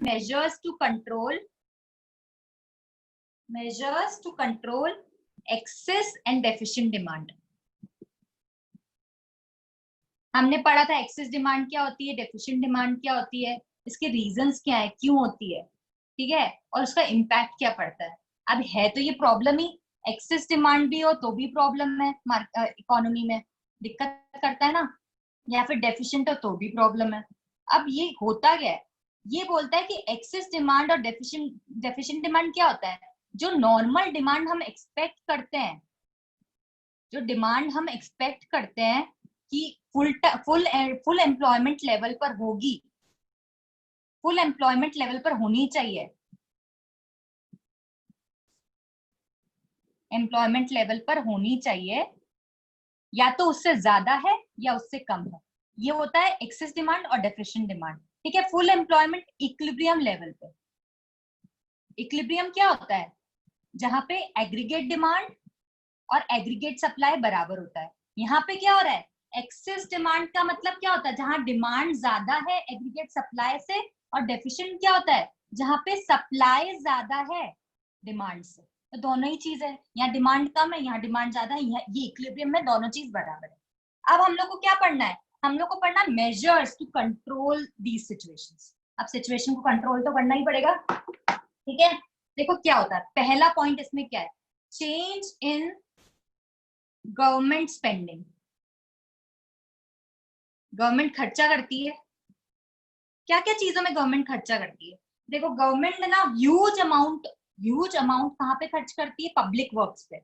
measures to control excess and deficient demand. हमने पढ़ा था एक्सेस डिमांड क्या होती है, डेफिशिएंट डिमांड क्या होती है, इसके रीजंस क्या है, क्यों होती है, ठीक है, और उसका इम्पैक्ट क्या पड़ता है. अब है तो ये प्रॉब्लम ही, एक्सेस डिमांड भी हो तो भी प्रॉब्लम है, इकोनॉमी में दिक्कत करता है ना, या फिर डेफिशिएंट हो तो भी प्रॉब्लम है. अब ये होता क्या है, ये बोलता है कि एक्सेस डिमांड और डेफिशिएंट डिमांड क्या होता है, जो नॉर्मल डिमांड हम एक्सपेक्ट करते हैं, जो डिमांड हम एक्सपेक्ट करते हैं कि फुल एम्प्लॉयमेंट लेवल पर होगी, फुल एम्प्लॉयमेंट लेवल पर होनी चाहिए, एम्प्लॉयमेंट लेवल पर होनी चाहिए, या तो उससे ज्यादा है या उससे कम है, ये होता है एक्सेस डिमांड और डेफिशिएंट डिमांड. ठीक है, फुल एम्प्लॉयमेंट इक्विलिब्रियम लेवल पे. इक्विलिब्रियम क्या होता है, जहां पे एग्रीगेट डिमांड और एग्रीगेट सप्लाई बराबर होता है. यहाँ पे क्या हो रहा है, एक्सेस डिमांड का मतलब क्या होता है, जहां डिमांड ज्यादा है एग्रीगेट सप्लाई से, और डेफिशिएंट क्या होता है, जहां पे सप्लाई ज्यादा है डिमांड से. तो दोनों ही चीज है, यहाँ डिमांड कम है, यहाँ डिमांड ज्यादा है, ये इक्विलिब्रियम में दोनों चीज बराबर है. अब हम लोग को क्या पढ़ना है, हम लोग को पढ़ना measures to control these situations. अब सिचुएशन को कंट्रोल तो करना ही पड़ेगा, ठीक है. देखो क्या होता है, पहला पॉइंट इसमें क्या है, change in government spending. Government खर्चा करती है, क्या क्या चीजों में गवर्नमेंट खर्चा करती है. देखो गवर्नमेंट ना ह्यूज अमाउंट कहाँ पे खर्च करती है, पब्लिक वर्क्स पे.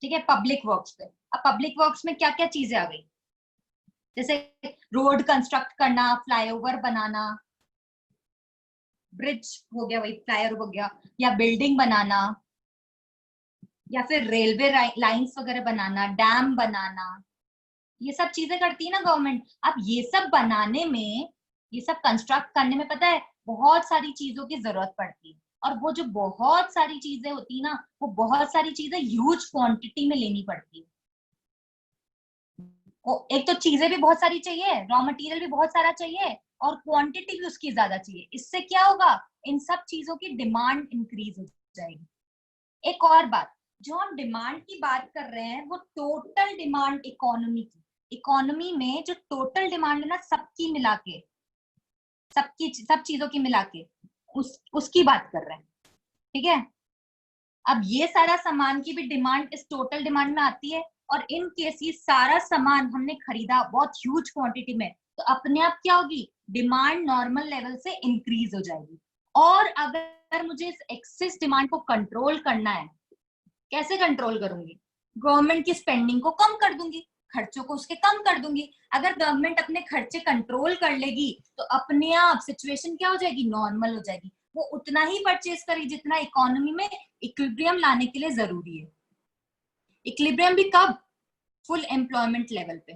ठीक है, पब्लिक वर्क्स पे. अब पब्लिक वर्क्स में क्या क्या चीजें आ गई, जैसे रोड कंस्ट्रक्ट करना, फ्लाईओवर बनाना, ब्रिज हो गया, वही फ्लाईओवर हो गया, या बिल्डिंग बनाना, या फिर रेलवे लाइंस वगैरह बनाना, डैम बनाना, ये सब चीजें करती है ना गवर्नमेंट. अब ये सब बनाने में, ये सब कंस्ट्रक्ट करने में पता है बहुत सारी चीजों की जरूरत पड़ती है, और वो जो बहुत सारी चीजें होती है ना, वो बहुत सारी चीजें ह्यूज क्वांटिटी में लेनी पड़ती है. एक तो चीजें भी बहुत सारी चाहिए, रॉ मटेरियल भी बहुत सारा चाहिए, और क्वांटिटी भी उसकी ज्यादा चाहिए. इससे क्या होगा, इन सब चीजों की डिमांड इंक्रीज हो जाएगी. एक और बात, जो हम डिमांड की बात कर रहे हैं वो टोटल डिमांड इकोनॉमी की, इकोनॉमी में जो टोटल डिमांड है ना, सबकी मिला के, सब चीजों की मिला के उसकी बात कर रहे हैं. ठीक है, अब ये सारा सामान की भी डिमांड इस टोटल डिमांड में आती है, और इन केस ये सारा सामान हमने खरीदा बहुत ह्यूज क्वांटिटी में, तो अपने आप क्या होगी, डिमांड नॉर्मल लेवल से इंक्रीज हो जाएगी. और अगर मुझे इस एक्सेस डिमांड को कंट्रोल करना है, कैसे कंट्रोल करूंगी, गवर्नमेंट की स्पेंडिंग को कम कर दूंगी, खर्चों को उसके कम कर दूंगी. अगर गवर्नमेंट अपने खर्चे कंट्रोल कर लेगी तो अपने आप सिचुएशन क्या हो जाएगी, नॉर्मल हो जाएगी. वो उतना ही परचेज करेगी जितना इकोनॉमी में इक्विलिब्रियम लाने के लिए जरूरी है. इक्विलिब्रियम भी कब, फुल एम्प्लॉयमेंट लेवल पे.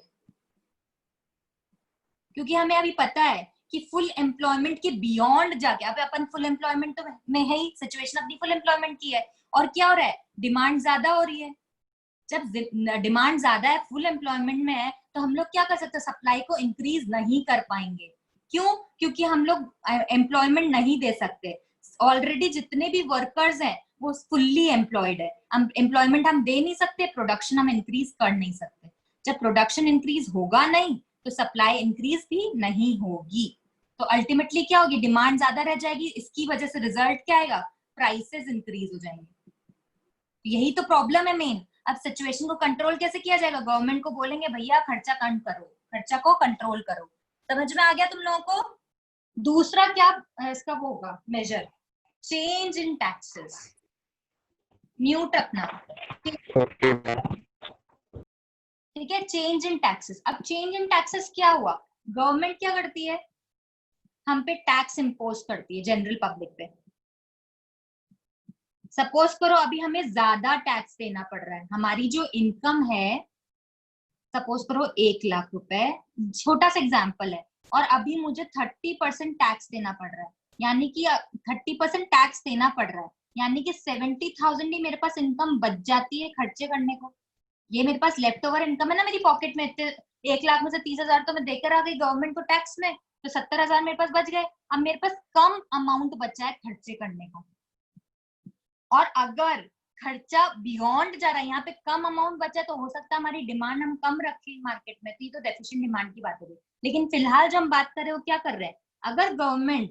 क्योंकि हमें अभी पता है कि फुल एम्प्लॉयमेंट के बियॉन्ड जाके, अब अपन फुल एम्प्लॉयमेंट तो में है ही, सिचुएशन अपनी फुल एम्प्लॉयमेंट की है, और क्या हो रहा है, डिमांड ज्यादा हो रही है. जब डिमांड ज्यादा है, फुल एम्प्लॉयमेंट में है, तो हम लोग क्या कर सकते हैं, सप्लाई को इंक्रीज नहीं कर पाएंगे. क्यों, क्योंकि हम लोग एम्प्लॉयमेंट नहीं दे सकते. ऑलरेडी जितने भी वर्कर्स हैं वो फुल्ली एम्प्लॉयड है. एम्प्लॉयमेंट हम दे नहीं सकते, प्रोडक्शन हम इंक्रीज कर नहीं सकते. जब प्रोडक्शन इंक्रीज होगा नहीं तो सप्लाई इंक्रीज भी नहीं होगी. तो अल्टीमेटली क्या होगी, डिमांड ज्यादा रह जाएगी. इसकी वजह से रिजल्ट क्या आएगा, प्राइसेस इंक्रीज हो जाएंगे. यही तो प्रॉब्लम है मेन. अब सिचुएशन को कंट्रोल कैसे किया जाएगा, गवर्नमेंट को बोलेंगे भैया खर्चा कम करो, खर्चा को कंट्रोल करो. समझ में आ गया तुम लोगों को. दूसरा क्या इसका वो होगा major, change in taxes. Mute अपना, ठीक है. Change in taxes. अब चेंज इन टैक्सेस क्या हुआ, गवर्नमेंट क्या करती है, हम पे टैक्स इंपोज करती है जनरल पब्लिक पे. सपोज करो अभी हमें ज्यादा टैक्स देना पड़ रहा है, हमारी जो इनकम है सपोज करो 1 लाख रुपए, छोटा सा एग्जांपल है, और अभी मुझे 30% टैक्स देना पड़ रहा है, यानी कि 30% टैक्स देना पड़ रहा है, यानी कि 70,000 ही मेरे पास इनकम बच जाती है खर्चे करने को. ये मेरे पास लेफ्ट ओवर इनकम है ना मेरी पॉकेट में. 1 लाख में से 30,000 तो मैं देकर आ गई गवर्नमेंट को टैक्स में, तो 70,000 मेरे पास बच गए। अब मेरे पास कम अमाउंट बचा है खर्चे करने को, और अगर खर्चा बियॉन्ड जा रहा है, यहाँ पे कम अमाउंट बचा तो हो सकता है हमारी डिमांड हम कम रखें मार्केट में, तो ये तो डेफिशिएंट डिमांड की बात हो रही है। लेकिन फिलहाल जो हम बात कर रहे हो क्या कर रहे हैं, अगर गवर्नमेंट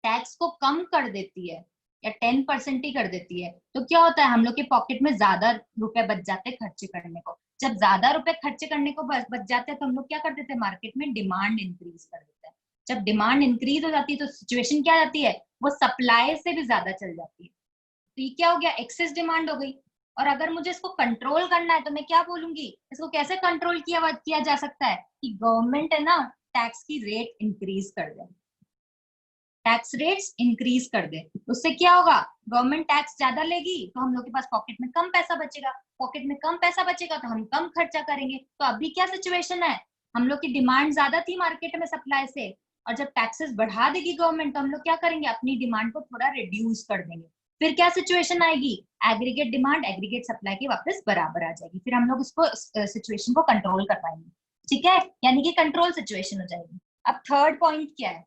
टैक्स को कम कर देती है या 10% ही कर देती है तो क्या होता है, हम लोग के पॉकेट में ज्यादा रुपए बच जाते हैं खर्चे करने को। जब ज्यादा रुपए खर्चे करने को बच जाते हैं तो हम लोग क्या कर देते हैं, मार्केट में डिमांड इंक्रीज कर देते हैं। जब डिमांड इंक्रीज हो जाती है तो सिचुएशन क्या जाती है, वो सप्लाई से भी ज्यादा चल जाती है। तो ये क्या हो गया, एक्सेस डिमांड हो गई। और अगर मुझे इसको कंट्रोल करना है तो मैं क्या बोलूंगी, इसको कैसे कंट्रोल किया जा सकता है, कि गवर्नमेंट है ना टैक्स की रेट इंक्रीज कर दे, टैक्स रेट्स इंक्रीज कर दे। उससे क्या होगा, गवर्नमेंट टैक्स ज्यादा लेगी तो हम लोग के पास पॉकेट में कम पैसा बचेगा, पॉकेट में कम पैसा बचेगा तो हम कम खर्चा करेंगे। तो अभी क्या सिचुएशन है, हम लोग की डिमांड ज्यादा थी मार्केट में सप्लाई से, और जब टैक्सेस बढ़ा देगी गवर्नमेंट तो हम लोग क्या करेंगे, अपनी डिमांड को थोड़ा रिड्यूस कर देंगे। फिर क्या सिचुएशन आएगी, एग्रीगेट डिमांड एग्रीगेट सप्लाई के वापस बराबर आ जाएगी, फिर हम लोग इसको सिचुएशन को कंट्रोल कर पाएंगे। ठीक है, यानी कि कंट्रोल सिचुएशन हो जाएगी। अब थर्ड पॉइंट क्या है,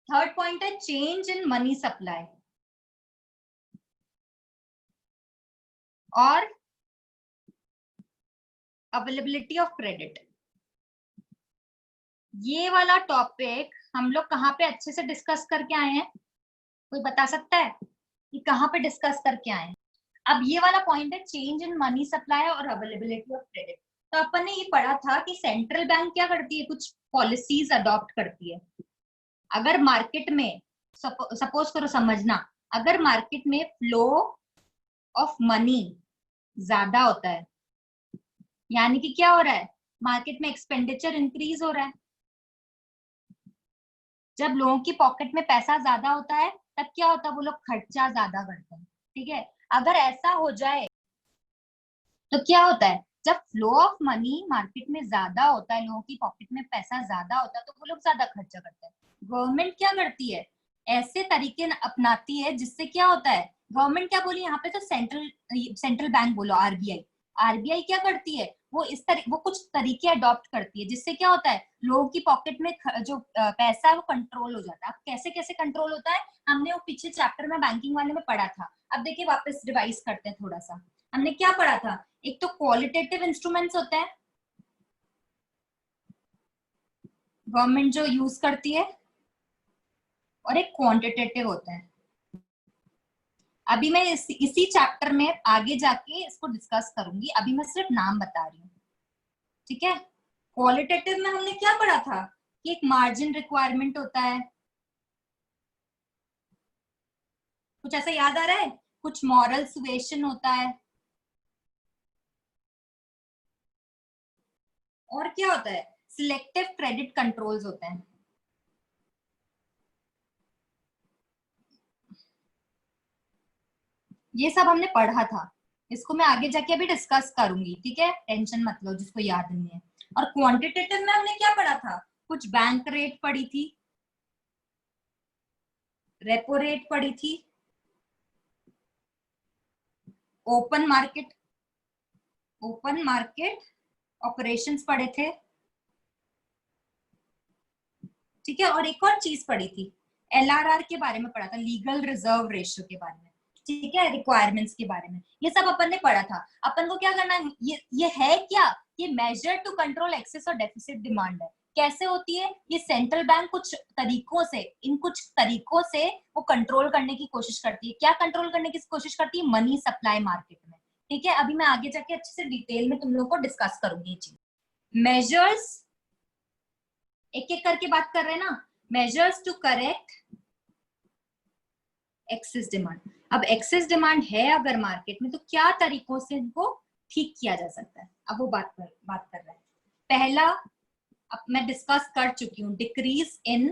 थर्ड पॉइंट है चेंज इन मनी सप्लाई और अवेलेबिलिटी ऑफ क्रेडिट। ये वाला टॉपिक हम लोग कहाँ पे अच्छे से डिस्कस करके आए हैं, कोई बता सकता है कि कहाँ पे डिस्कस करके आए हैं। अब ये वाला पॉइंट है चेंज इन मनी सप्लाई और अवेलेबिलिटी ऑफ क्रेडिट। तो अपन ने ये पढ़ा था कि सेंट्रल बैंक क्या करती है, कुछ पॉलिसीज अडॉप्ट करती है। अगर मार्केट में सपोज करो, समझना, अगर मार्केट में फ्लो ऑफ मनी ज्यादा होता है, यानी कि क्या हो रहा है, मार्केट में एक्सपेंडिचर इंक्रीज हो रहा है। जब लोगों की पॉकेट में पैसा ज्यादा होता है तब क्या होता है, वो लोग खर्चा ज्यादा करते हैं। ठीक है, अगर ऐसा हो जाए तो क्या होता है, जब फ्लो ऑफ मनी मार्केट में ज्यादा होता है, लोगों की पॉकेट में पैसा ज्यादा होता है तो वो लोग ज्यादा खर्चा करते हैं। गवर्नमेंट क्या करती है, ऐसे तरीके अपनाती है जिससे क्या होता है, गवर्नमेंट क्या बोली यहाँ पे, तो सेंट्रल बैंक बोलो, आरबीआई। आरबीआई क्या करती है, वो कुछ तरीके अडॉप्ट करती है जिससे क्या होता है, लोगों की पॉकेट में जो पैसा है वो कंट्रोल हो जाता है। अब कैसे कैसे कंट्रोल होता है, हमने वो पीछे चैप्टर में बैंकिंग वाले में पढ़ा था। अब देखिए वापस रिवाइज करते हैं थोड़ा सा। हमने क्या पढ़ा था, एक तो क्वालिटेटिव इंस्ट्रूमेंट्स होते हैं गवर्नमेंट जो यूज करती है, और एक क्वांटिटेटिव होता है। अभी मैं इसी चैप्टर में आगे जाके इसको डिस्कस करूंगी, अभी मैं सिर्फ नाम बता रही हूँ। ठीक है, क्वालिटेटिव में हमने क्या पढ़ा था कि एक मार्जिन रिक्वायरमेंट होता है, कुछ ऐसा याद आ रहा है, कुछ मॉरल सुएशन होता है, और क्या होता है, सिलेक्टिव क्रेडिट कंट्रोल्स होते हैं। ये सब हमने पढ़ा था, इसको मैं आगे जाके अभी डिस्कस करूंगी। ठीक है, टेंशन मत लो जिसको याद नहीं है। और क्वांटिटेटिव में हमने क्या पढ़ा था, कुछ बैंक रेट पढ़ी थी, रेपो रेट पढ़ी थी, ओपन मार्केट ऑपरेशंस पढ़े थे। ठीक है, और एक और चीज पढ़ी थी, एलआरआर के बारे में पढ़ा था, लीगल रिजर्व रेशियो के बारे में। ठीक है, रिक्वायरमेंट्स के बारे में, ये सब अपन ने पढ़ा था। अपन को क्या करना है, ये है क्या, ये मेजर टू कंट्रोल एक्सेस और डेफिसिट डिमांड है। कैसे होती है, ये सेंट्रल बैंक कुछ तरीकों से वो कंट्रोल करने की कोशिश करती है। क्या कंट्रोल करने की कोशिश करती है, मनी सप्लाई मार्केट में। ठीक है, अभी मैं आगे जाके अच्छे से डिटेल में तुम लोग को डिस्कस करूंगी ये चीज। मेजर्स, एक एक करके बात कर रहे हैं ना, measures to correct excess demand. अब एक्सेस डिमांड है अगर मार्केट में तो क्या तरीकों से इनको ठीक किया जा सकता है, अब वो बात कर रहे हैं। पहला, अब मैं डिस्कस कर चुकी हूँ, decrease in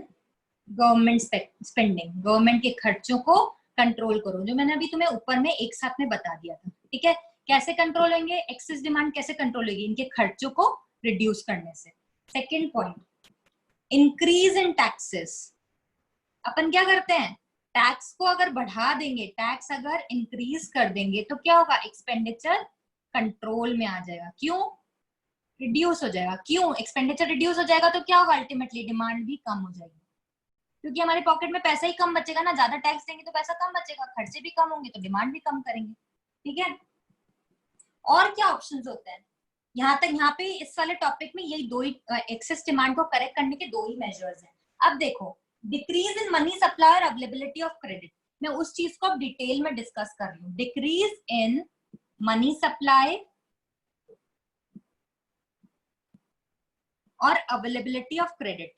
government spending, government के खर्चों को कंट्रोल करो, जो मैंने अभी तुम्हें ऊपर में एक साथ में बता दिया था। ठीक है, कैसे कंट्रोल होंगे, एक्सेस डिमांड कैसे कंट्रोल होगी, इनके खर्चों को रिड्यूस करने से। Second point, increase in taxes. अपन क्या करते हैं, टैक्स को अगर बढ़ा देंगे, टैक्स अगर इंक्रीज कर देंगे तो क्या होगा, एक्सपेंडिचर कंट्रोल में आ जाएगा। क्यों, रिड्यूस हो जाएगा। क्यों? एक्सपेंडिचर रिड्यूस हो जाएगा तो क्या होगा? अल्टीमेटली डिमांड भी कम हो जाएगी, क्योंकि हमारे पॉकेट में पैसा ही कम बचेगा ना, ज्यादा टैक्स देंगे तो पैसा कम बचेगा, खर्चे भी कम होंगे तो डिमांड भी कम करेंगे। ठीक है, और क्या ऑप्शंस होते हैं? यहाँ तक, यहाँ पे इस वाले टॉपिक में यही दो ही एक्सेस डिमांड को करेक्ट करने के दो ही मेजर्स हैं। अब देखो, डिक्रीज इन मनी सप्लाई और अवेलेबिलिटी ऑफ क्रेडिट, मैं उस चीज को अब डिटेल में डिस्कस कर रही हूँ। डिक्रीज इन मनी सप्लाई और अवेलेबिलिटी ऑफ क्रेडिट,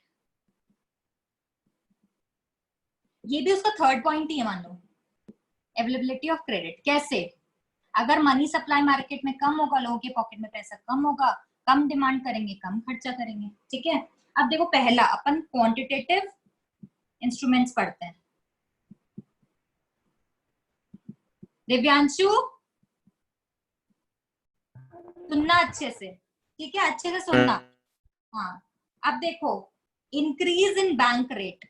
ये भी उसका थर्ड पॉइंट ही है मान लो। अवेलेबिलिटी ऑफ क्रेडिट कैसे? अगर मनी सप्लाई मार्केट में कम होगा, लोगों के पॉकेट में पैसा कम होगा, कम डिमांड करेंगे, कम खर्चा करेंगे। ठीक है, अब देखो, पहला अपन क्वांटिटेटिव इंस्ट्रूमेंट्स पढ़ते हैं। दिव्यांशु, सुनना अच्छे से, ठीक है, अच्छे से सुनना। हाँ, अब देखो, increase in bank rate.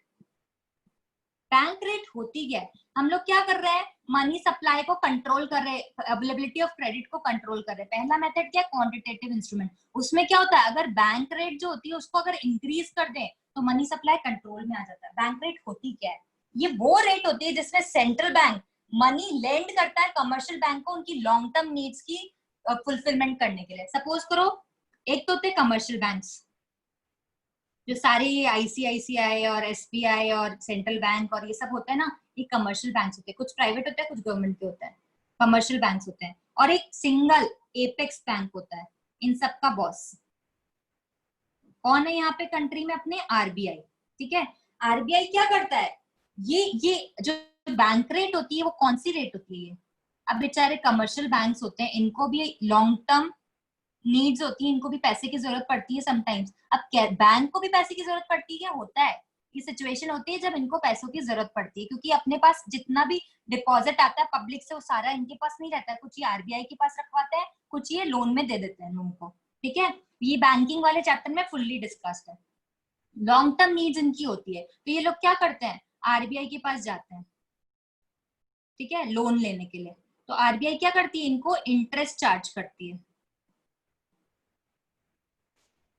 Bank rate होती क्या है? हम लोग क्या कर रहे हैं? मनी सप्लाई को कंट्रोल कर रहे हैं, अवेलेबिलिटी ऑफ क्रेडिट को कंट्रोल कर रहे हैं। पहला मेथड क्या है? Quantitative instrument. उसमें क्या होता है, अगर बैंक रेट जो होती है उसको अगर इंक्रीज कर दें तो मनी सप्लाई कंट्रोल में आ जाता है। बैंक रेट होती क्या है? ये वो रेट होती है जिसमें सेंट्रल बैंक मनी लेंड करता है कमर्शियल बैंक को उनकी लॉन्ग टर्म नीड्स की फुलफिलमेंट करने के लिए। सपोज करो, एक तो होते कमर्शियल बैंक्स, जो सारी आईसीआईसीआई और एसबीआई और सेंट्रल बैंक और ये सब होता है ना, ये कमर्शियल बैंक्स होते हैं। कुछ प्राइवेट होते हैं, कुछ गवर्नमेंट के होते हैं, कमर्शियल बैंक्स होते हैं। और एक सिंगल एपेक्स बैंक होता है, इन सब का बॉस कौन है यहाँ पे कंट्री में? अपने आरबीआई। ठीक है, आरबीआई क्या करता है? ये जो बैंक रेट होती है वो कौन सी रेट होती है? अब बेचारे कमर्शियल बैंक्स होते हैं, इनको भी लॉन्ग टर्म नीड्स होती है, इनको भी पैसे की जरूरत पड़ती है समटाइम्स। अब बैंक को भी पैसे की जरूरत पड़ती है, होता है ये सिचुएशन होती है जब इनको पैसों की जरूरत पड़ती है, क्योंकि अपने पास जितना भी डिपॉजिट आता है पब्लिक से वो सारा इनके पास नहीं रहता है, कुछ ये आरबीआई के पास रखवाते हैं, कुछ ये लोन में दे देते हैं लोगों को। ठीक है, ये बैंकिंग वाले चैप्टर में फुल्ली डिस्कस्ड है। लॉन्ग टर्म नीड्स इनकी होती है, तो ये लोग क्या करते हैं? आरबीआई के पास जाते हैं, ठीक है, लोन लेने के लिए। तो आरबीआई क्या करती है? इनको इंटरेस्ट चार्ज करती है।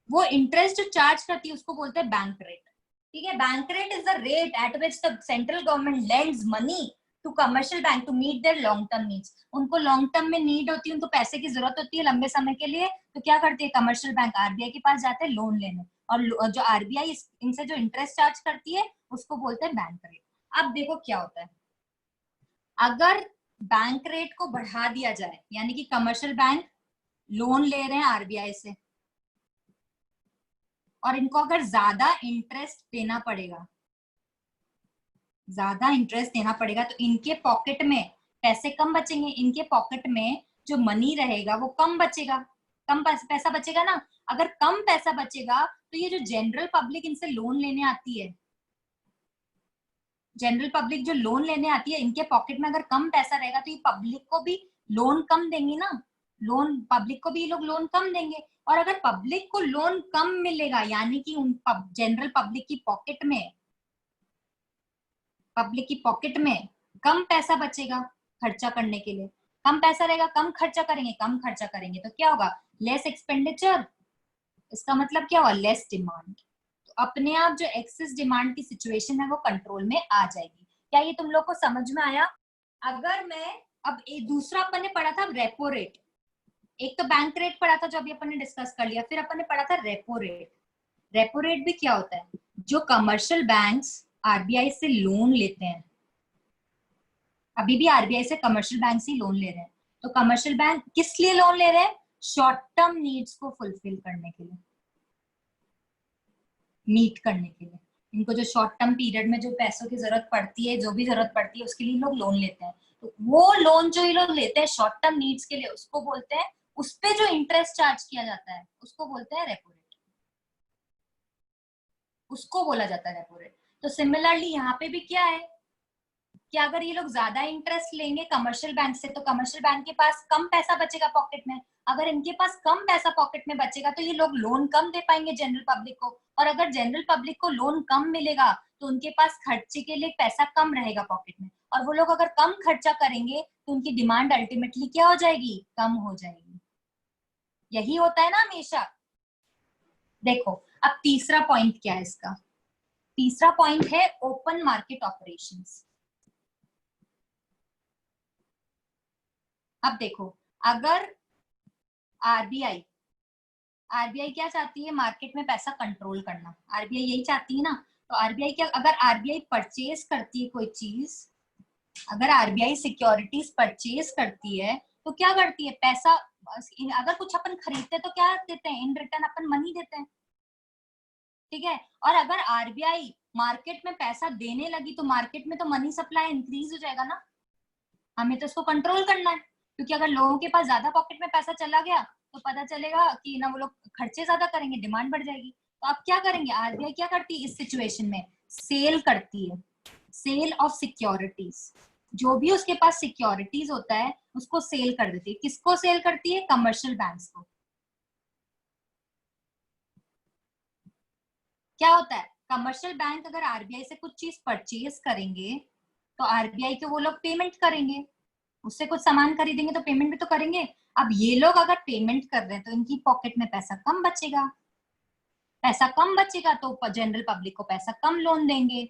वो इंटरेस्ट जो चार्ज करती है उसको बोलते हैं बैंक रेट। ठीक है, bank rate is the rate at which the central government lends money to commercial bank to meet their long term needs. उनको लॉन्ग टर्म में नीड होती है, उनको पैसे की जरूरत होती है लंबे समय के लिए, तो क्या करती है? कमर्शियल बैंक आरबीआई के पास जाते हैं लोन लेने, और जो आरबीआई इनसे जो इंटरेस्ट चार्ज करती है उसको बोलते हैं बैंक रेट। अब देखो क्या होता है, अगर बैंक रेट को बढ़ा दिया जाए, यानी कि कमर्शियल बैंक लोन ले रहे हैं आरबीआई से और इनको अगर ज्यादा इंटरेस्ट देना पड़ेगा, ज्यादा इंटरेस्ट देना पड़ेगा, तो इनके पॉकेट में पैसे कम बचेंगे, इनके पॉकेट में जो मनी रहेगा वो कम बचेगा, कम पैसा बचेगा ना। अगर कम पैसा बचेगा तो ये जो जनरल पब्लिक इनसे लोन लेने आती है, जनरल पब्लिक जो लोन लेने आती है, इनके पॉकेट में अगर कम पैसा रहेगा तो ये पब्लिक को भी लोन कम देंगी ना, लोन पब्लिक को भी ये लोग लोन कम देंगे। और अगर पब्लिक को लोन कम मिलेगा, यानी कि उन जनरल पब्लिक की पॉकेट में, पब्लिक की पॉकेट में कम पैसा बचेगा खर्चा करने के लिए, कम पैसा रहेगा, कम खर्चा करेंगे, कम खर्चा करेंगे तो क्या होगा? Less expenditure. इसका मतलब क्या हुआ? Less demand. तो अपने आप जो एक्सेस डिमांड की सिचुएशन है वो कंट्रोल में आ जाएगी। क्या ये तुम लोग को समझ में आया? अगर मैं अब एक दूसरा अपन ने पढ़ा था रेपो रेट, एक तो बैंक रेट पढ़ा था जो अभी अपन ने डिस्कस कर लिया, फिर अपन ने पढ़ा था रेपो रेट। रेपो रेट भी क्या होता है? जो कमर्शियल बैंक्स आरबीआई से लोन लेते हैं, अभी भी आरबीआई से कमर्शियल बैंक से लोन ले रहे हैं, तो कमर्शियल बैंक किस लिए लोन ले रहे हैं? शॉर्ट टर्म नीड्स को फुलफिल करने के लिए, मीट करने के लिए। इनको जो शॉर्ट टर्म पीरियड में जो पैसों की जरूरत पड़ती है, जो भी जरूरत पड़ती है, उसके लिए लोग लोन लेते हैं। तो वो लोन जो ये लोग लेते हैं शॉर्ट टर्म नीड्स के लिए, उसको बोलते हैं, उस पे जो इंटरेस्ट चार्ज किया जाता है उसको बोलते हैं रेपो रेट, उसको बोला जाता है रेपो रेट। तो सिमिलरली यहाँ पे भी क्या है कि अगर ये लोग ज्यादा इंटरेस्ट लेंगे कमर्शियल बैंक से, तो कमर्शियल बैंक के पास कम पैसा बचेगा पॉकेट में। अगर इनके पास कम पैसा पॉकेट में बचेगा तो ये लोग लोन कम दे पाएंगे जनरल पब्लिक को, और अगर जनरल पब्लिक को लोन कम मिलेगा तो उनके पास खर्चे के लिए पैसा कम रहेगा पॉकेट में, और वो लोग अगर कम खर्चा करेंगे तो उनकी डिमांड अल्टीमेटली क्या हो जाएगी? कम हो जाएगी। यही होता है ना हमेशा, देखो अब तीसरा पॉइंट क्या है इसका, तीसरा पॉइंट है ओपन मार्केट ऑपरेशंस। अब देखो अगर आरबीआई आरबीआई क्या चाहती है, मार्केट में पैसा कंट्रोल करना, आरबीआई यही चाहती है ना। तो आरबीआई क्या, अगर आरबीआई परचेज करती है कोई चीज, अगर आरबीआई सिक्योरिटीज परचेज करती है तो क्या करती है, पैसा, अगर कुछ अपन खरीदते तो क्या देते हैं, इन रिटर्न अपन मनी देते हैं, ठीक है। और अगर आरबीआई मार्केट में पैसा देने लगी तो मार्केट में तो मनी सप्लाई इंक्रीज हो जाएगा ना, हमें तो इसको कंट्रोल करना है, क्योंकि अगर लोगों के पास ज्यादा पॉकेट में पैसा चला गया तो पता चलेगा कि ना वो लोग खर्चे ज्यादा करेंगे, डिमांड बढ़ जाएगी। तो आप क्या करेंगे, आरबीआई क्या करती है इस सिचुएशन में, सेल करती है, सेल ऑफ सिक्योरिटीज, जो भी उसके पास सिक्योरिटीज होता है उसको सेल कर देती है। किसको सेल करती है, कमर्शियल बैंक्स को। क्या होता है, कमर्शियल बैंक अगर आरबीआई से कुछ चीज परचेज करेंगे तो आरबीआई को वो लोग पेमेंट करेंगे, उससे कुछ सामान खरीदेंगे तो पेमेंट भी तो करेंगे। अब ये लोग अगर पेमेंट कर रहे हैं तो इनकी पॉकेट में पैसा कम बचेगा, पैसा कम बचेगा तो जनरल पब्लिक को पैसा कम लोन देंगे,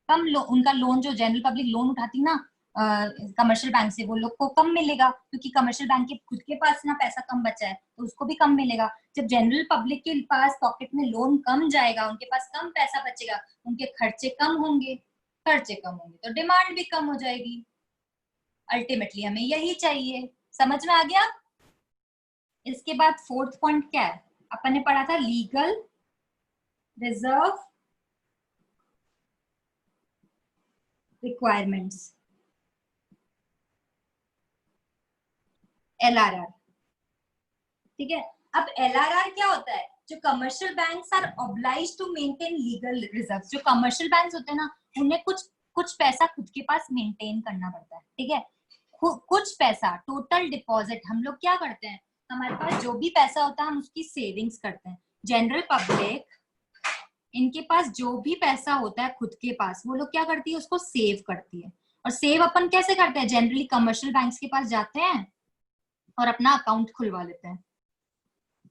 उनका लोन जो जनरल पब्लिक लोन उठाती ना कमर्शियल बैंक से, वो लोग को कम मिलेगा, क्योंकि कमर्शियल बैंक के खुद के पास ना पैसा कम बचा है तो उसको भी कम मिलेगा। जब जनरल पब्लिक के पास पॉकेट में लोन कम जाएगा, उनके पास कम पैसा बचेगा, उनके खर्चे कम होंगे, खर्चे कम होंगे तो डिमांड भी कम हो जाएगी। अल्टीमेटली हमें यही चाहिए, समझ में आ गया। इसके बाद फोर्थ पॉइंट क्या है, अपन ने पढ़ा था लीगल रिजर्व रिक्वायरमेंट्स, एलआरआर, ठीक है। अब एलआरआर क्या होता है, जो commercial banks are obliged to maintain legal reserves, जो कमर्शियल बैंक्स होते हैं ना उन्हें कुछ कुछ पैसा खुद के पास मेंटेन करना पड़ता है, ठीक है। कुछ पैसा, टोटल डिपॉजिट, हम लोग क्या करते हैं, हमारे पास जो भी पैसा होता है हम उसकी सेविंग्स करते हैं। जनरल पब्लिक, इनके पास जो भी पैसा होता है खुद के पास, वो लोग क्या करती है, उसको सेव करती है। और सेव अपन कैसे करते हैं, जनरली कमर्शियल बैंक्स के पास जाते हैं और अपना अकाउंट खुलवा लेते हैं,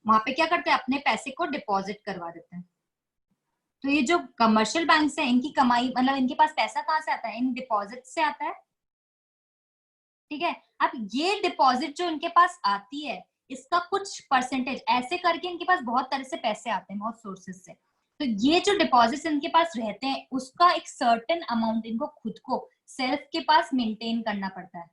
वहां पे क्या करते हैं, अपने पैसे को डिपॉजिट करवा देते हैं। तो ये जो कमर्शियल बैंक्स हैं इनकी कमाई, मतलब इनके पास पैसा कहाँ से आता है, इन डिपॉजिट से आता है, ठीक है। अब ये डिपॉजिट जो इनके पास आती है इसका कुछ परसेंटेज, ऐसे करके इनके पास बहुत तरह से पैसे आते हैं, बहुत सोर्सेज से। तो ये जो डिपॉजिट्स इनके पास रहते हैं उसका एक सर्टेन अमाउंट इनको खुद को सेल्फ के पास मेंटेन करना पड़ता है,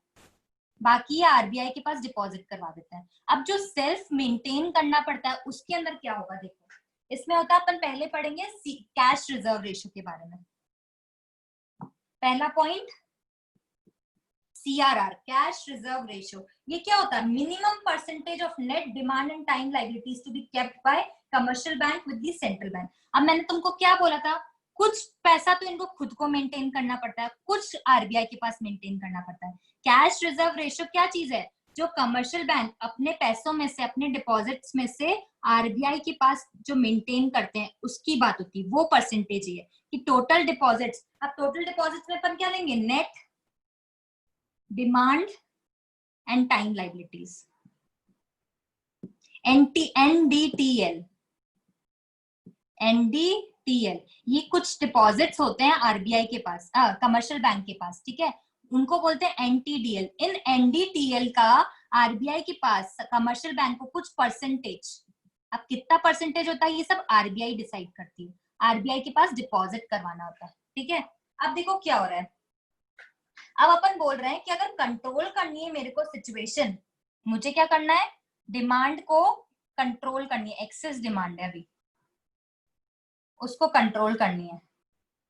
बाकी ये आरबीआई के पास डिपॉजिट करवा देते हैं। अब जो सेल्फ मेंटेन करना पड़ता है उसके अंदर क्या होगा, देखो इसमें होता है, अपन पहले पढ़ेंगे कैश रिजर्व रेशियो के बारे में। पहला point CRR, cash reserve ratio, ये क्या होता है, minimum percentage of net demand and time liabilities to be kept by commercial bank with the central bank. अब मैंने तुमको क्या बोला था, कुछ पैसा तो इनको खुद को मेंटेन करना पड़ता है, कुछ आरबीआई के पास मेंटेन करना पड़ता है। कैश रिजर्व रेशियो क्या चीज है, जो कमर्शियल बैंक अपने पैसों में से, अपने डिपॉजिट्स में से आरबीआई के पास जो मेंटेन करते हैं उसकी बात होती है, वो परसेंटेज ही है कि टोटल डिपॉजिट्स। अब टोटल डिपॉजिट्स में अपन क्या लेंगे, net demand and time liabilities, NDTL, NDTL, ये कुछ डिपॉजिट्स होते हैं आरबीआई के पास, कमर्शियल बैंक के पास, ठीक है, उनको बोलते हैं एनटीडीएल। इन एनडीटीएल का आरबीआई के पास कमर्शियल बैंक को कुछ परसेंटेज, अब कितना परसेंटेज होता है ये सब आरबीआई डिसाइड करती है, आरबीआई के पास डिपॉजिट करवाना होता है, ठीक है। अब देखो क्या हो रहा है, अब अपन बोल रहे हैं कि अगर कंट्रोल करनी है मेरे को सिचुएशन, मुझे क्या करना है, डिमांड को कंट्रोल करनी है, एक्सेस डिमांड है अभी, उसको कंट्रोल करनी है,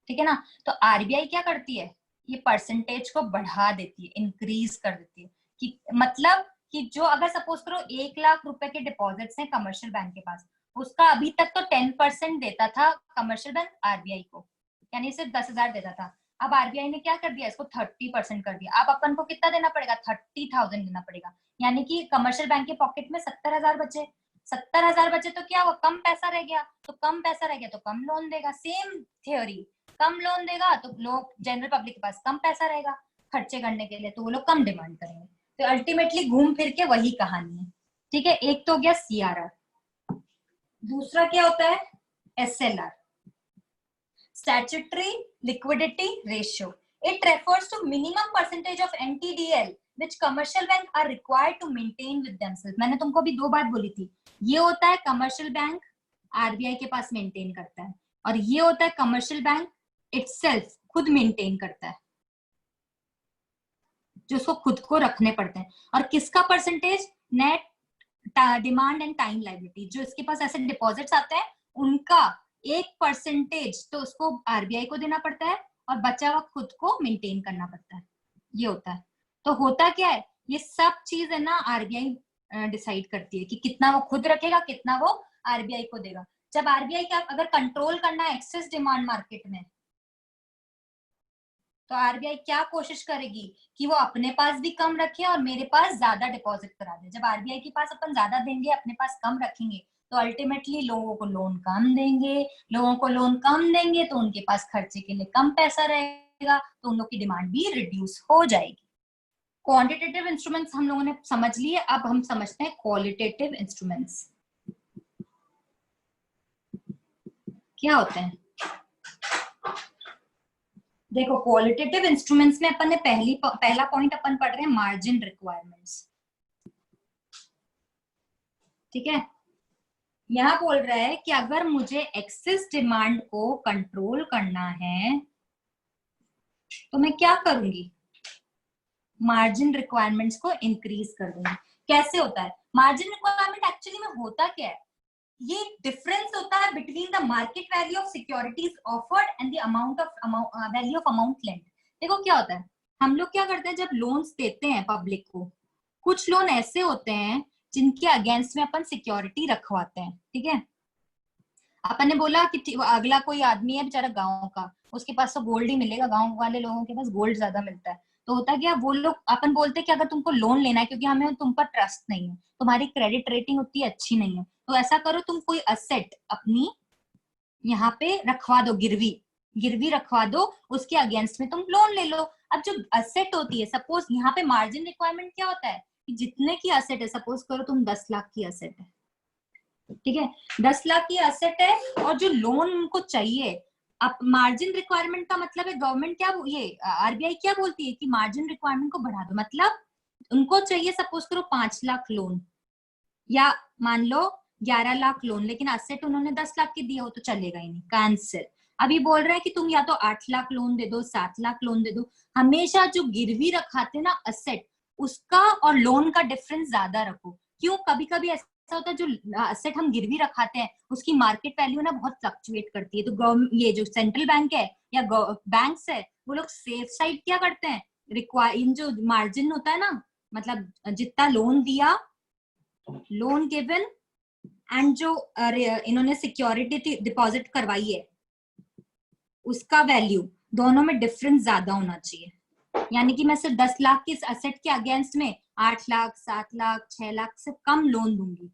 ठीक है ना। तो आरबीआई क्या करती है, ये परसेंटेज को बढ़ा देती है, इंक्रीज कर देती है, कि मतलब कि जो अगर सपोज करो 1 लाख रुपए के डिपॉजिट्स हैं कमर्शियल बैंक के पास, उसका अभी तक तो 10% देता था कमर्शियल बैंक आरबीआई को, यानी सिर्फ 10,000 देता था। अब आरबीआई ने क्या कर दिया, इसको 30% कर दिया। अब अपन को कितना देना पड़ेगा, 30,000 देना पड़ेगा, यानी कि कमर्शियल बैंक के पॉकेट में 70,000 बचे। 70,000 बचे तो क्या हुआ, कम पैसा रह गया, तो कम पैसा रह गया तो कम लोन देगा, सेम थ्योरी, कम लोन देगा तो लोग, जनरल पब्लिक के पास कम पैसा रहेगा खर्चे करने के लिए, तो वो लोग कम डिमांड करेंगे। तो अल्टीमेटली घूम फिर के वही कहानी है, ठीक है। एक तो हो गया सीआरआर, दूसरा क्या होता है, SLR, statutory liquidity ratio. It refers to minimum percentage of NTDL which commercial bank are required to maintain with themselves. मैंने तुमको अभी 2 बात बोली थी, ये होता है कमर्शियल बैंक RBI के पास मेंटेन करता है, और ये होता है कमर्शियल बैंक इटसेल्फ खुद मेंटेन करता है, जो उसको खुद को रखने पड़ते हैं. और किसका percentage, net demand and time liability, जो इसके पास ऐसे डिपॉजिट्स आते हैं उनका 1% तो उसको RBI को देना पड़ता है, और बचा हुआ खुद को मेंटेन करना पड़ता है. ये होता है. तो होता क्या है, ये सब चीज है ना RBI डिसाइड करती है कि कितना वो खुद रखेगा, कितना वो RBI को देगा. जब RBI का अगर कंट्रोल करना है एक्सेस डिमांड मार्केट में, तो RBI क्या कोशिश करेगी कि वो अपने पास भी कम रखे और मेरे पास ज्यादा डिपॉजिट करा दे. जब RBI के पास अपन ज्यादा देंगे, अपने पास कम रखेंगे, तो अल्टीमेटली लोगों को लोन कम देंगे. लोगों को लोन कम देंगे तो उनके पास खर्चे के लिए कम पैसा रहेगा, तो उन लोग की डिमांड भी रिड्यूस हो जाएगी. क्वांटिटेटिव इंस्ट्रूमेंट्स हम लोगों ने समझ लिए. अब हम समझते हैं क्वालिटेटिव इंस्ट्रूमेंट्स क्या होते हैं. देखो, क्वालिटेटिव इंस्ट्रूमेंट्स में अपन ने पहला पॉइंट अपन पढ़ रहे हैं मार्जिन रिक्वायरमेंट्स. ठीक है, यहां बोल रहा है कि अगर मुझे एक्सेस डिमांड को कंट्रोल करना है तो मैं क्या करूंगी, मार्जिन रिक्वायरमेंट्स को इंक्रीज कर दूंगी. कैसे होता है मार्जिन रिक्वायरमेंट, एक्चुअली में होता क्या है, ये डिफरेंस होता है between the market value of securities offered and the amount of value of amount lent. देखो क्या होता है, हम लोग क्या करते हैं जब लोन्स देते हैं पब्लिक को, कुछ लोन ऐसे होते हैं जिनके अगेंस्ट में अपन सिक्योरिटी रखवाते हैं. ठीक है, अपन ने बोला कि अगला कोई आदमी है बेचारा गांव का, उसके पास तो गोल्ड ही मिलेगा, गांव वाले लोगों के पास गोल्ड ज्यादा मिलता है. तो होता क्या, वो लोग अपन बोलते हैं कि अगर तुमको लोन लेना है, क्योंकि हमें तुम पर ट्रस्ट नहीं है, तुम्हारी क्रेडिट रेटिंग उतनी अच्छी नहीं है, तो ऐसा करो तुम कोई असेट अपनी यहाँ पे रखवा दो, गिरवी रखवा दो, उसके अगेंस्ट में तुम लोन ले लो. अब जो असेट होती है, सपोज यहाँ पे मार्जिन रिक्वायरमेंट क्या होता है कि जितने की असेट है, सपोज करो तुम 10 लाख की असेट है. ठीक है, 10 लाख की असेट है और जो लोन उनको चाहिए, अब मार्जिन रिक्वायरमेंट का मतलब है गवर्नमेंट क्या, ये RBI क्या बोलती है कि मार्जिन रिक्वायरमेंट को बढ़ा दो. मतलब उनको चाहिए सपोज करो 5 लाख लोन, या मान लो 11 लाख लोन, लेकिन असेट उन्होंने 10 लाख की दिया हो तो चलेगा ही नहीं, कैंसिल. अभी बोल रहे हैं कि तुम या तो 8 लाख लोन दे दो, 7 लाख लोन दे दो. हमेशा जो गिरवी रखाते ना असेट, उसका और लोन का डिफरेंस ज्यादा रखो. क्यों, कभी कभी ऐसा होता है जो असेट हम गिरवी रखाते हैं उसकी मार्केट वैल्यू ना बहुत फ्लक्चुएट करती है. तो ये जो सेंट्रल बैंक है या बैंक्स है, वो लोग सेफ साइड क्या करते हैं, इन जो मार्जिन होता है ना, मतलब जितना लोन दिया, लोन गिवन, एंड जो इन्होंने सिक्योरिटी डिपॉजिट करवाई है उसका वैल्यू, दोनों में डिफरेंस ज्यादा होना चाहिए. यानी कि मैं सिर्फ 10 लाख की असेट के अगेंस्ट में 8 लाख 7 लाख 6 लाख से कम लोन दूंगी.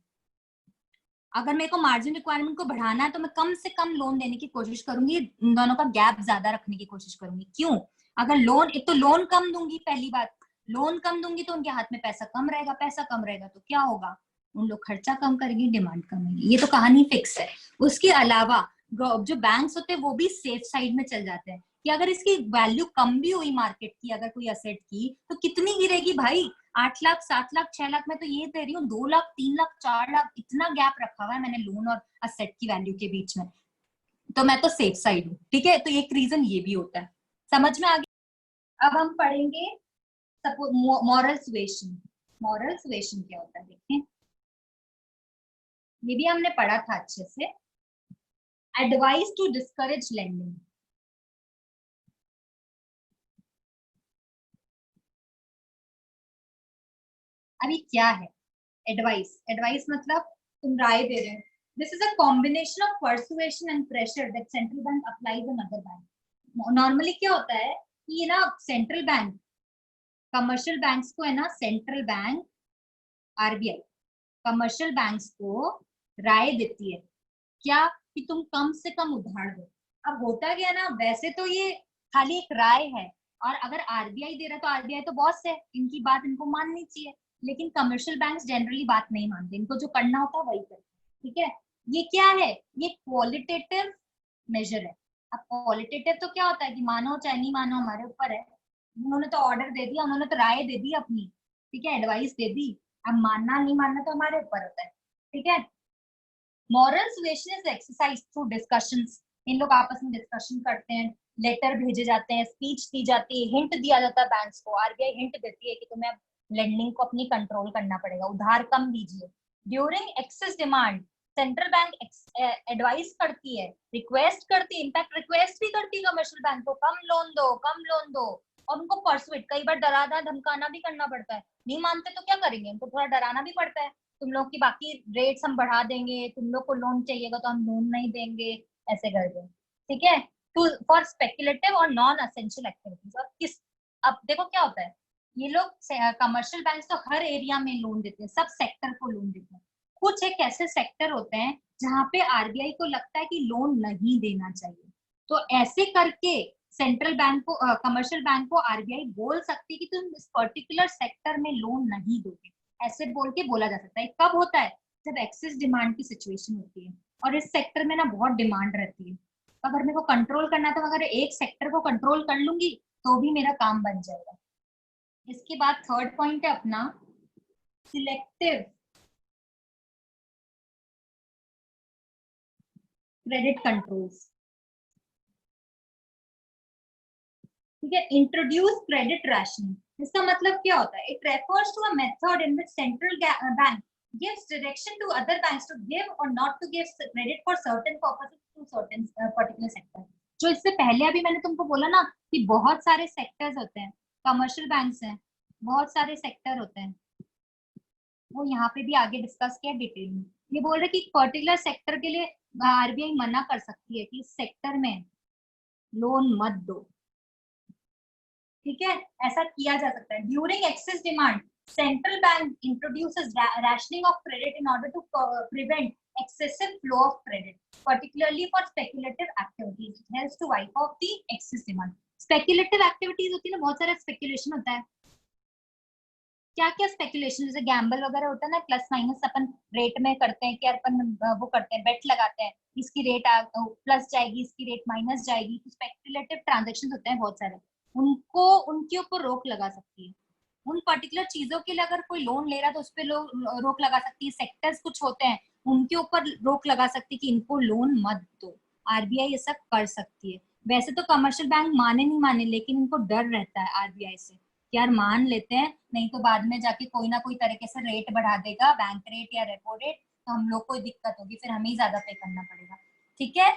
अगर मेरे को मार्जिन रिक्वायरमेंट को बढ़ाना है तो मैं कम से कम लोन देने की कोशिश करूंगी, इन दोनों का गैप ज्यादा रखने की कोशिश करूंगी. क्यों, अगर लोन, एक तो लोन कम दूंगी, पहली बात लोन कम दूंगी तो उनके हाथ में पैसा कम रहेगा, पैसा कम रहेगा तो क्या होगा, उन लोग खर्चा कम करेंगे, डिमांड कम होगी. ये तो कहानी फिक्स है. उसके अलावा जो बैंक्स होते हैं वो भी सेफ साइड में चल जाते हैं कि अगर इसकी वैल्यू कम भी हुई मार्केट की, अगर कोई असेट की, तो कितनी गिरेगी भाई, 8 लाख 7 लाख 6 लाख, में तो ये दे रही हूँ 2 लाख 3 लाख 4 लाख, इतना गैप रखा हुआ है मैंने लोन और असेट की वैल्यू के बीच में, तो मैं तो सेफ साइड हूँ. ठीक है, तो एक रीजन ये भी होता है. समझ में आ गया. अब हम पढ़ेंगे मॉरल सुएशन. मॉरल सुएशन क्या होता है देखें, ये भी हमने पढ़ा था अच्छे से. Advice to discourage lending. अभी क्या है एडवाइस, एडवाइस मतलब तुम राय दे रहे हो. This is a combination of persuasion and pressure that central bank applies on other bank. Normally क्या होता है कि ये ना सेंट्रल बैंक कमर्शियल बैंक्स को है ना, central bank RBI commercial banks को राय देती है क्या, कि तुम कम से कम उधार दो. अब होता क्या है ना, वैसे तो ये खाली एक राय है, और अगर RBI दे रहा है तो RBI तो बॉस है, इनकी बात इनको माननी चाहिए. लेकिन कमर्शियल बैंक्स जनरली बात नहीं मानते, इनको जो करना होता है वही करते. ठीक है, ये क्या है, ये क्वालिटेटिव मेजर है। अब क्वालिटेटिव तो क्या होता है कि मानो चाहे नहीं मानो हमारे ऊपर है, उन्होंने तो ऑर्डर दे दिया, उन्होंने तो राय दे दी अपनी, ठीक है, एडवाइस दे दी, अब मानना नहीं मानना तो हमारे ऊपर होता है, ठीक है। Moral suasion is exercise through discussions, इन लोग आपस में डिस्कशन करते हैं, लेटर भेजे जाते हैं, स्पीच दी जाती है, हिंट दिया जाता है बैंक्स को, आरबीआई हिंट देती है कि तुम्हें अब लेंडिंग को अपनी कंट्रोल करना पड़ेगा, उधार कम लीजिए। During excess demand central bank advice करती है, रिक्वेस्ट करती है, इनफैक्ट रिक्वेस्ट भी करती है कमर्शियल बैंक को, कम लोन दो, कम लोन दो, और उनको परसुएट, कई बार डराना धमकाना भी करना पड़ता है, नहीं मानते तो क्या करेंगे, उनको थोड़ा डराना भी पड़ता है, तुम लोग की बाकी रेट्स हम बढ़ा देंगे, तुम लोग को लोन चाहिएगा तो हम लोन नहीं देंगे, ऐसे करके, ठीक है। टू फॉर स्पेकुलेटिव और नॉन असेंशियल एक्टिविटीज, और किस, अब देखो क्या होता है, ये लोग कमर्शियल बैंक तो हर एरिया में लोन देते हैं, सब सेक्टर को लोन देते हैं, कुछ एक ऐसे सेक्टर होते हैं जहाँ पे आरबीआई को लगता है कि लोन नहीं देना चाहिए, तो ऐसे करके सेंट्रल बैंक को, कमर्शियल बैंक को आरबीआई बोल सकती है कि तुम इस पर्टिकुलर सेक्टर में लोन नहीं दोगे, ऐसे बोल के बोला जा सकता है। कब होता है, जब एक्सेस डिमांड की सिचुएशन होती है और इस सेक्टर में ना बहुत डिमांड रहती है, अगर मेरे को कंट्रोल करना है तो अगर एक सेक्टर को कंट्रोल कर लूंगी तो भी मेरा काम बन जाएगा। इसके बाद थर्ड पॉइंट है अपना सिलेक्टिव क्रेडिट कंट्रोल्स, ठीक है। इंट्रोड्यूस क्रेडिट रैशनिंग, इसका मतलब क्या होता है, it refers to a method in which central bank gives direction to other banks to give or not to give credit for certain purposes to certain particular sector। जो इससे पहले अभी मैंने तुमको बोला ना कि बहुत सारे सेक्टर्स होते हैं, कमर्शियल बैंक्स हैं, बहुत सारे सेक्टर होते हैं, वो यहाँ पे भी आगे डिस्कस किया डिटेल में। ये बोल रहे कि पर्टिकुलर सेक्टर के लिए आरबीआई मना कर सकती है कि इस सेक्टर में लोन मत दो, ठीक है, ऐसा किया जा सकता है। During excess demand central bank introduces rationing of credit in order to prevent excessive flow of credit, particularly for speculative activities, it helps to wipe off the excess demand। speculative activities होती है ना, बहुत सारा speculation होता है, क्या क्या speculation, जैसे गैम्बल वगैरह होता है ना, प्लस माइनस अपन रेट में करते हैं कि अपन वो करते हैं, बेट लगाते हैं, इसकी रेट प्लस जाएगी, इसकी रेट माइनस जाएगी, तो स्पेकुलेटिव ट्रांजेक्शन होते हैं बहुत सारे, उनको उनके ऊपर रोक लगा सकती है। उन पर्टिकुलर चीजों के लिए अगर कोई लोन ले रहा है तो उस पर रोक लगा सकती है। सेक्टर्स कुछ होते हैं उनके ऊपर रोक लगा सकती है कि इनको लोन मत दो, आरबीआई ये सब कर सकती है। वैसे तो कमर्शियल बैंक माने नहीं माने, लेकिन इनको डर रहता है आरबीआई से, यार मान लेते हैं नहीं तो बाद में जाके कोई ना कोई तरीके से रेट बढ़ा देगा, बैंक रेट या रेपो रेट, तो हम लोग को दिक्कत होगी, फिर हमें ही ज्यादा पे करना पड़ेगा, ठीक है।